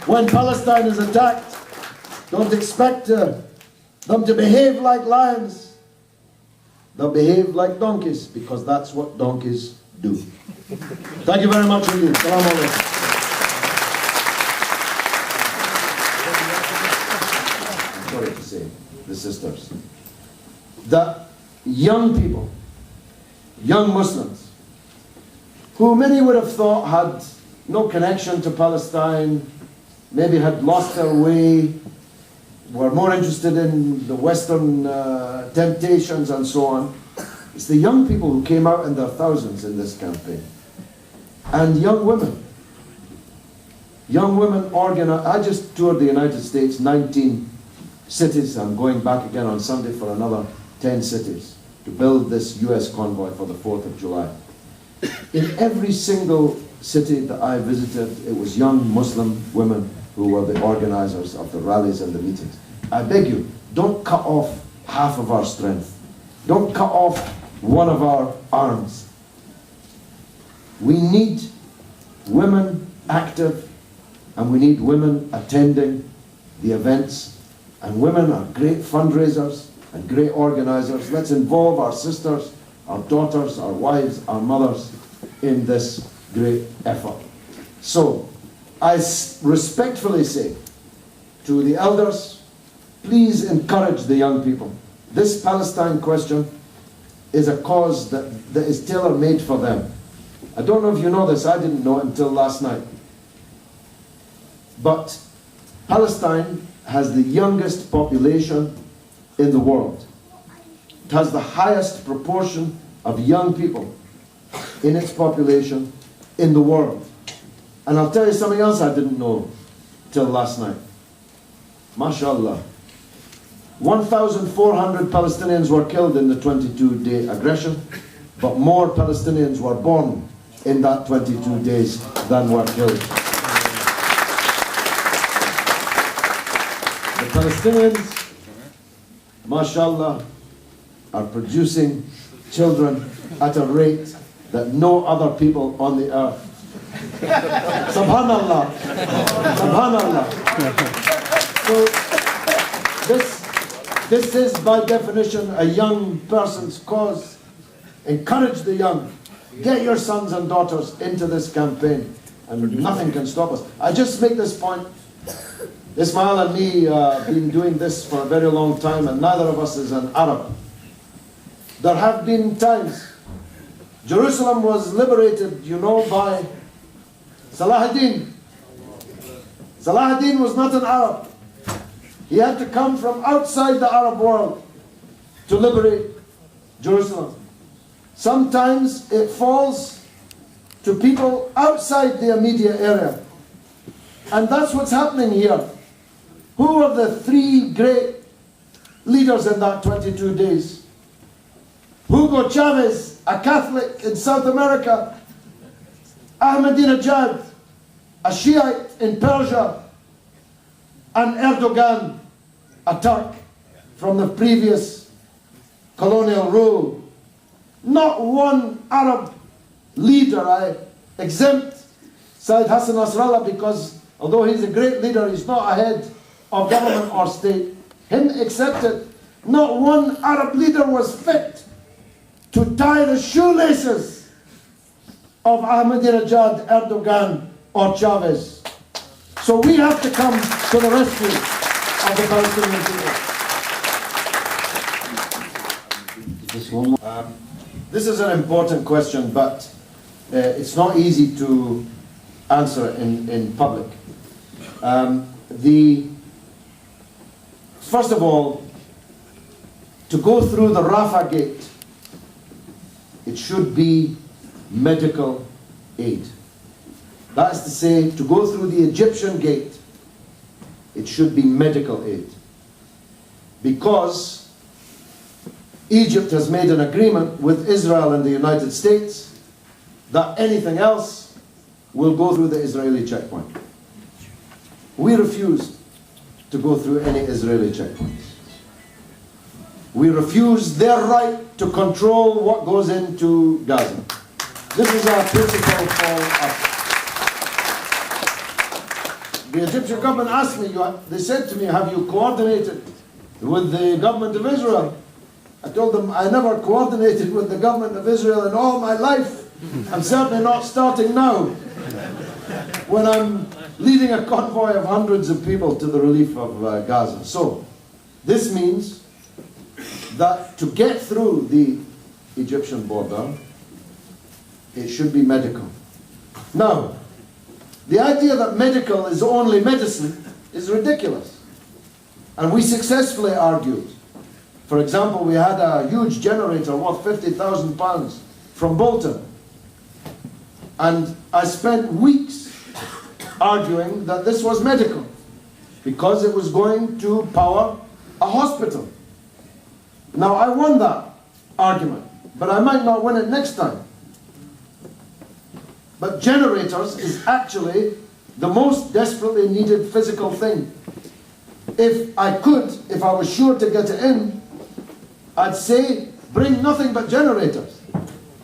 When Palestine is attacked, don't expect them to behave like lions. They'll behave like donkeys, because that's what donkeys do. Thank you very much indeed. Salaam alaikum. I'm sorry to say, the sisters, that young people, young Muslims, who many would have thought had no connection to Palestine, maybe had lost their way, were more interested in the Western temptations and so on. It's the young people who came out in their thousands in this campaign. And young women. Young women organized. I just toured the United States, 19 cities. I'm going back again on Sunday for another 10 cities to build this US convoy for the 4th of July. In every single city that I visited, it was young Muslim women who were the organizers of the rallies and the meetings. I beg you, don't cut off half of our strength. Don't cut off one of our arms. We need women active, and we need women attending the events. And women are great fundraisers and great organizers. Let's involve our sisters, our daughters, our wives, our mothers in this great effort. So, I respectfully say to the elders, please encourage the young people. This Palestine question is a cause that is tailor-made for them. I don't know if you know this, I didn't know it until last night. But Palestine has the youngest population in the world. It has the highest proportion of young people in its population in the world. And I'll tell you something else I didn't know till last night. MashaAllah. 1,400 Palestinians were killed in the 22-day aggression, but more Palestinians were born in that 22 days than were killed. The Palestinians, MashaAllah, are producing children at a rate that no other people on the earth. Subhanallah. Subhanallah. So this is by definition a young person's cause. Encourage the young. Get your sons and daughters into this campaign, and nothing can stop us. I just make this point. Ismail and me have been doing this for a very long time, and neither of us is an Arab. There have been times Jerusalem was liberated, you know, by Salahuddin. Salahuddin was not an Arab. He had to come from outside the Arab world to liberate Jerusalem. Sometimes it falls to people outside the immediate area. And that's what's happening here. Who are the three great leaders in that 22 days? Hugo Chavez, a Catholic in South America. Ahmadinejad, a Shiite in Persia. And Erdogan, a Turk from the previous colonial rule. Not one Arab leader. I exempt Sayyid Hassan Nasrallah because although he's a great leader, he's not a head of government or state. Him accepted. Not one Arab leader was fit to tie the shoelaces of Ahmadinejad, Erdogan, or Chavez. So we have to come to the rescue of the Palestinian people. Just one more. This is an important question, but it's not easy to answer in public. First of all, to go through the Rafah gate, it should be medical aid. That is to say, to go through the Egyptian gate, it should be medical aid. Because Egypt has made an agreement with Israel and the United States that anything else will go through the Israeli checkpoint. We refuse to go through any Israeli checkpoints. We refuse their right to control what goes into Gaza. This is our principle for us. The Egyptian government asked me, they said to me, have you coordinated with the government of Israel? I told them, I never coordinated with the government of Israel in all my life. I'm certainly not starting now, when I'm leading a convoy of hundreds of people to the relief of Gaza. So, this means that to get through the Egyptian border, it should be medical. Now, the idea that medical is only medicine is ridiculous. And we successfully argued. For example, we had a huge generator worth £50,000 from Bolton. And I spent weeks arguing that this was medical, because it was going to power a hospital. Now, I won that argument, but I might not win it next time. But generators is actually the most desperately needed physical thing. If I was sure to get it in, I'd say, bring nothing but generators.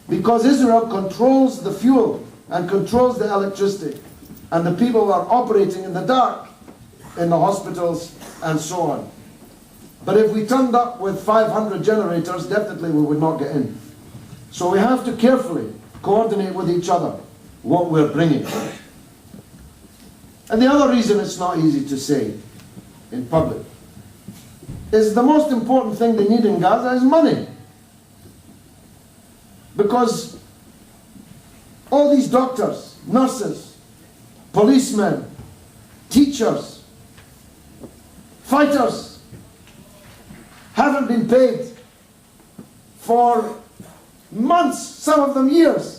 Because Israel controls the fuel and controls the electricity. And the people are operating in the dark in the hospitals and so on. But if we turned up with 500 generators, definitely we would not get in. So we have to carefully coordinate with each other what we're bringing. And the other reason it's not easy to say in public is the most important thing they need in Gaza is money. Because all these doctors, nurses, policemen, teachers, fighters haven't been paid for months, some of them years.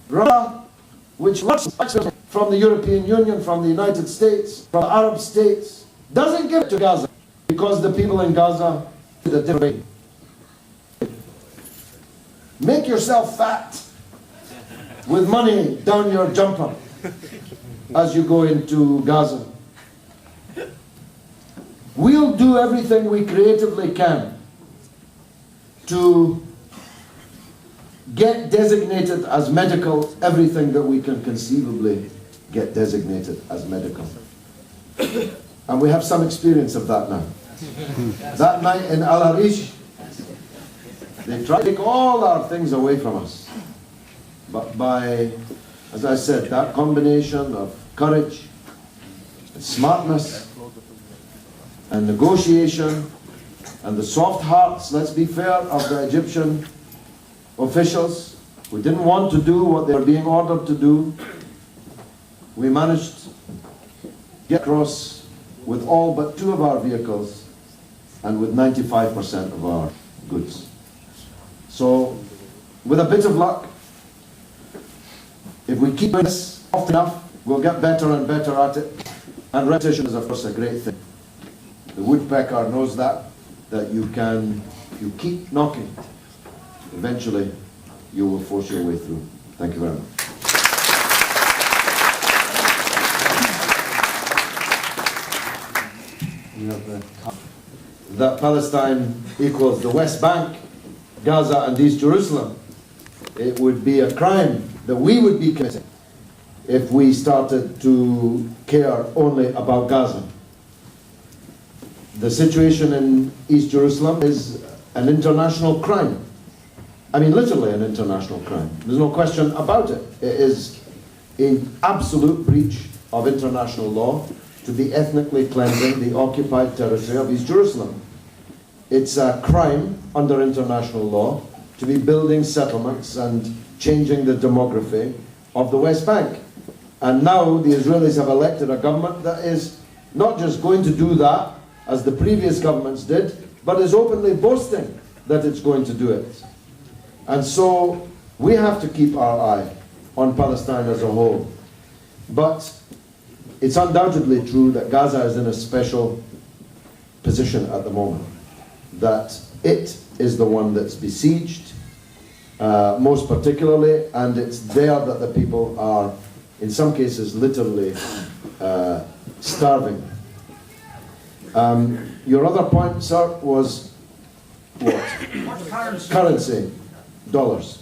Russia, which from the European Union, from the United States, from the Arab states, doesn't give it to Gaza because the people in Gaza did a different way. Make yourself fat with money down your jumper as you go into Gaza. We'll do everything we creatively can to get designated as medical everything that we can conceivably get designated as medical. And we have some experience of that now. That night in Al Harish, they tried to take all our things away from us. But by, as I said, that combination of courage, and smartness, and negotiation, and the soft hearts, let's be fair, of the Egyptian officials who didn't want to do what they were being ordered to do, we managed to get across with all but 2 of our vehicles and with 95% of our goods. So, with a bit of luck, if we keep doing this often enough, we'll get better and better at it. And repetition is, of course, a great thing. The woodpecker knows that you keep knocking, eventually you will force your way through. Thank you very much. That Palestine equals the West Bank, Gaza and East Jerusalem. It would be a crime that we would be committing if we started to care only about Gaza. The situation in East Jerusalem is an international crime. I mean, literally an international crime. There's no question about it. It is an absolute breach of international law to be ethnically cleansing the occupied territory of East Jerusalem. It's a crime under international law to be building settlements and changing the demography of the West Bank. And now the Israelis have elected a government that is not just going to do that, as the previous governments did, but is openly boasting that it's going to do it. And so we have to keep our eye on Palestine as a whole. But it's undoubtedly true that Gaza is in a special position at the moment, that it is the one that's besieged, most particularly, and it's there that the people are, in some cases, literally starving. Your other point, sir, was what? What currency? Currency. Dollars.